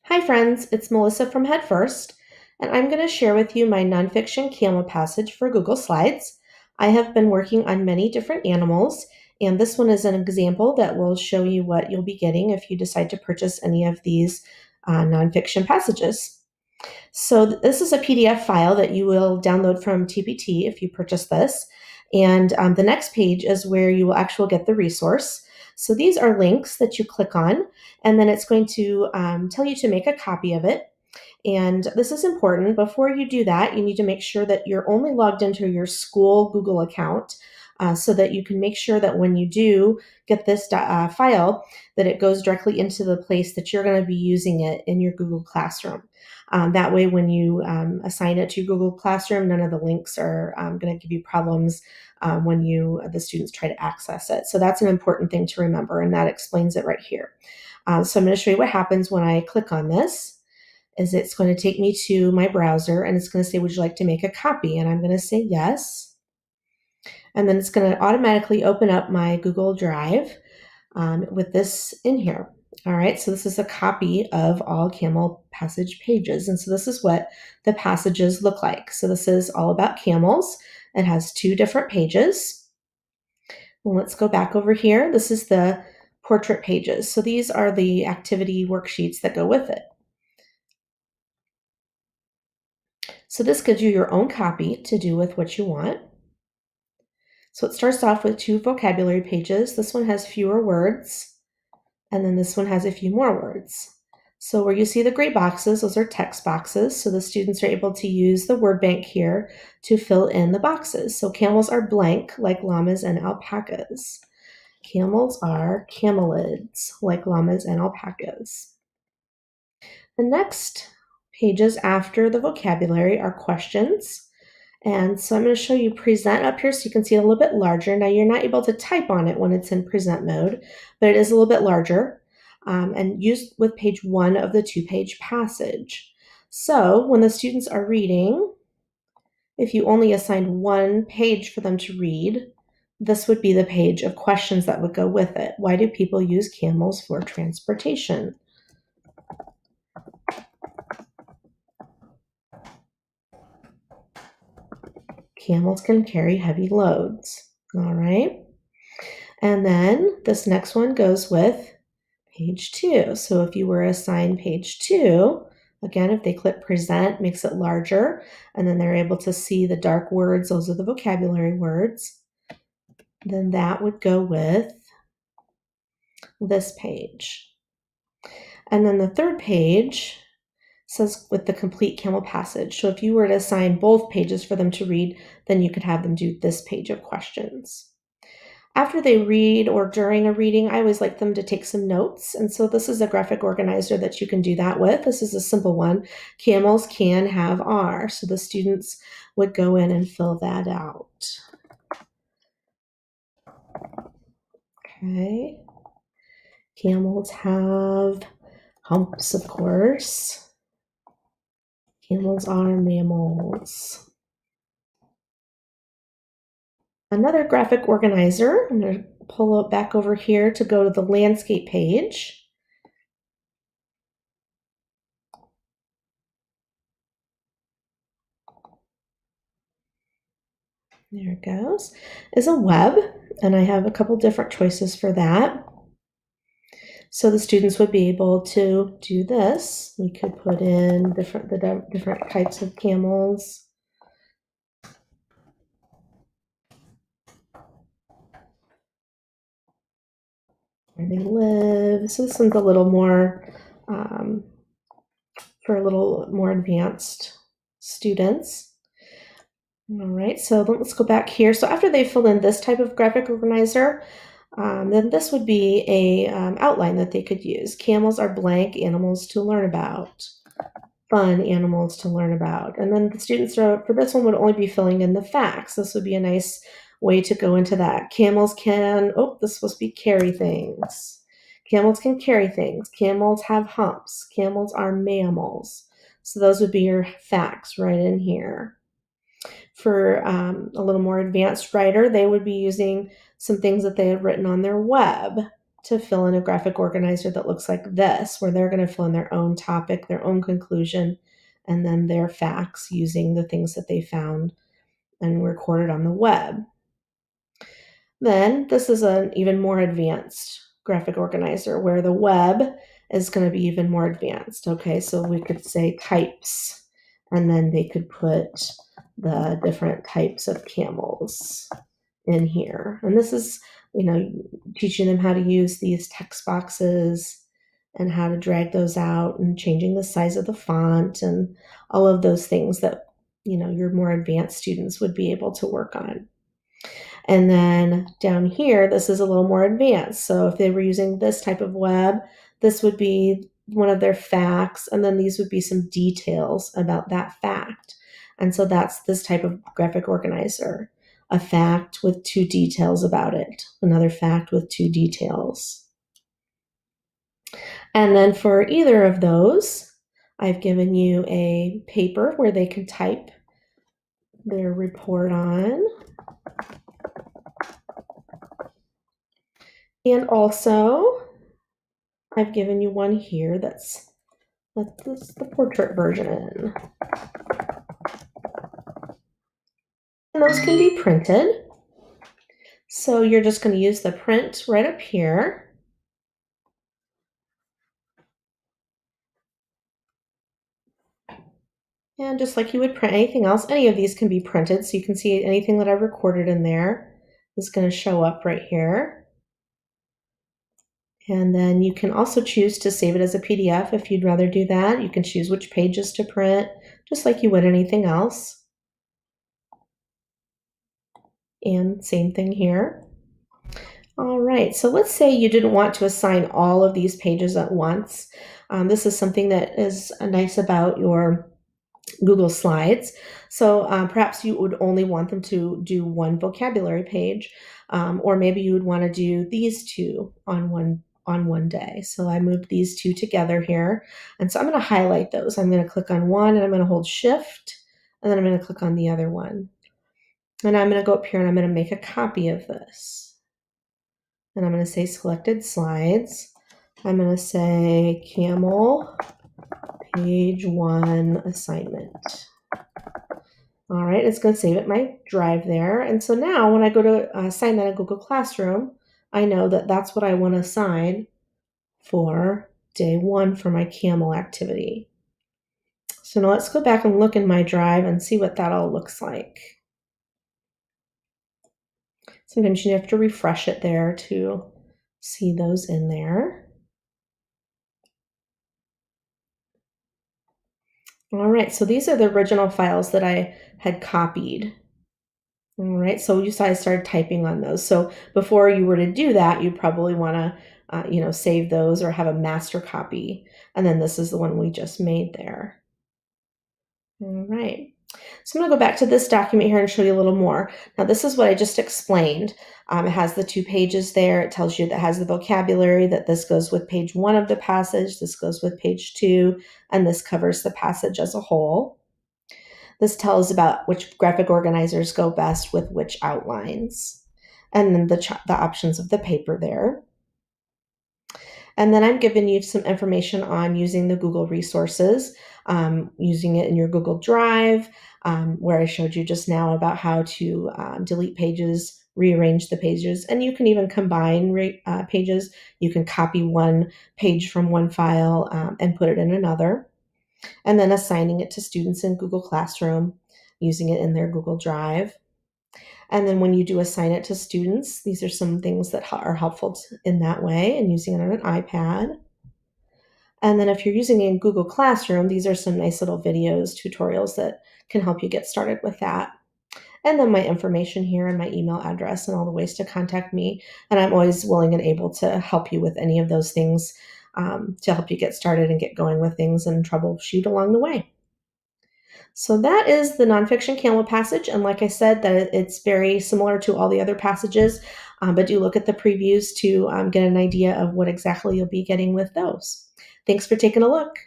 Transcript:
Hi friends, it's Melissa from HEADFIRST, and I'm going to share with you my nonfiction camel passage for Google Slides. I have been working on many different animals, and this one is an example that will show you what you'll be getting if you decide to purchase any of these nonfiction passages. So this is a PDF file that you will download from TPT if you purchase this, and the next page is where you will actually get the resource. So these are links that you click on, and then it's going to tell you to make a copy of it. And this is important. Before you do that, you need to make sure that you're only logged into your school Google account so that you can make sure that when you do get this file, that it goes directly into the place that you're going to be using it in your Google Classroom. That way, when you assign it to Google Classroom, none of the links are going to give you problems when the students try to access it. So that's an important thing to remember, and that explains it right here. So I'm going to show you what happens when I click on this. Is it's going to take me to my browser, and it's going to say, would you like to make a copy? And I'm going to say yes. And then it's going to automatically open up my Google Drive with this in here. All right, so this is a copy of all Camel passage pages. And so this is what the passages look like. So this is all about camels. It has 2 different pages. Well, let's go back over here. This is the portrait pages. So these are the activity worksheets that go with it. So this gives you your own copy to do with what you want. So it starts off with 2 vocabulary pages. This one has fewer words, and then this one has a few more words. So where you see the gray boxes, those are text boxes. So the students are able to use the word bank here to fill in the boxes. So camels are blank, like llamas and alpacas. Camels are camelids, like llamas and alpacas. The next pages after the vocabulary are questions. And so I'm going to show you present up here so you can see it a little bit larger. Now you're not able to type on it when it's in present mode, but it is a little bit larger and used with page 1 of the 2-page passage. So when the students are reading, if you only assigned 1 page for them to read, this would be the page of questions that would go with it. Why do people use camels for transportation? Camels can carry heavy loads. All right. And then this next one goes with page 2. So if you were assigned page 2, again, if they click present, makes it larger, and then they're able to see the dark words, those are the vocabulary words, then that would go with this page. And then the third page says with the complete camel passage. So if you were to assign both pages for them to read, then you could have them do this page of questions. After they read or during a reading, I always like them to take some notes. And so this is a graphic organizer that you can do that with. This is a simple one. Camels can have R. So the students would go in and fill that out. Okay. Camels have humps, of course. Camels are mammals. Another graphic organizer, I'm going to pull it back over here to go to the landscape page. There it goes. Is a web, and I have a couple different choices for that. So the students would be able to do this. We could put in different types of camels. Where they live. So this one's a little more for a little more advanced students. All right, so let's go back here. So after they fill in this type of graphic organizer, then this would be a outline that they could use. Camels are blank animals to learn about. Fun animals to learn about. And then the students for this one would only be filling in the facts. This would be a nice way to go into that. Camels can, this is supposed to be carry things. Camels can carry things. Camels have humps. Camels are mammals. So those would be your facts right in here. For a little more advanced writer, they would be using some things that they had written on their web. to fill in a graphic organizer that looks like this, where they're going to fill in their own topic, their own conclusion, and then their facts using the things that they found and recorded on the web. Then this is an even more advanced graphic organizer where the web is going to be even more advanced. Okay, so we could say types, and then they could put the different types of camels in here. And this is, teaching them how to use these text boxes and how to drag those out and changing the size of the font and all of those things that, your more advanced students would be able to work on. And then down here, this is a little more advanced. So if they were using this type of web, this would be one of their facts, and then these would be some details about that fact. And so that's this type of graphic organizer, a fact with 2 details about it, another fact with 2 details. And then for either of those, I've given you a paper where they can type their report on. And also, I've given you one here that's the portrait version. And those can be printed. So you're just going to use the print right up here. And just like you would print anything else, any of these can be printed. So you can see anything that I recorded in there is going to show up right here. And then you can also choose to save it as a PDF if you'd rather do that. You can choose which pages to print, just like you would anything else. And same thing here. All right, so let's say you didn't want to assign all of these pages at once. This is something that is nice about your Google Slides. So perhaps you would only want them to do one vocabulary page, or maybe you would want to do these 2 on one day. So I moved these 2 together here. And so I'm going to highlight those. I'm going to click on one and I'm going to hold Shift, and then I'm going to click on the other one. And I'm going to go up here and I'm going to make a copy of this. And I'm going to say selected slides. I'm going to say Camel page 1 assignment. All right, it's going to save it in my drive there. And so now when I go to assign that in Google Classroom, I know that that's what I want to assign for day 1 for my Camel activity. So now let's go back and look in my drive and see what that all looks like. Sometimes you have to refresh it there to see those in there. All right, so these are the original files that I had copied. All right, so you saw I started typing on those. So before you were to do that, you'd probably want to, save those or have a master copy. And then this is the one we just made there. All right. So I'm going to go back to this document here and show you a little more. Now, this is what I just explained. It has the 2 pages there. It tells you that it has the vocabulary, that this goes with page 1 of the passage, this goes with page 2, and this covers the passage as a whole. This tells about which graphic organizers go best with which outlines, and then the options of the paper there. And then I'm giving you some information on using the Google resources, using it in your Google Drive, where I showed you just now about how to delete pages, rearrange the pages, and you can even combine pages. You can copy one page from one file and put it in another, and then assigning it to students in Google Classroom, using it in their Google Drive. And then when you do assign it to students, these are some things that are helpful in that way, and using it on an iPad. And then if you're using it in Google Classroom, these are some nice little videos, tutorials that can help you get started with that. And then my information here and my email address and all the ways to contact me. And I'm always willing and able to help you with any of those things to help you get started and get going with things and troubleshoot along the way. So that is the nonfiction Camel passage. And like I said, that it's very similar to all the other passages, but do look at the previews to get an idea of what exactly you'll be getting with those. Thanks for taking a look.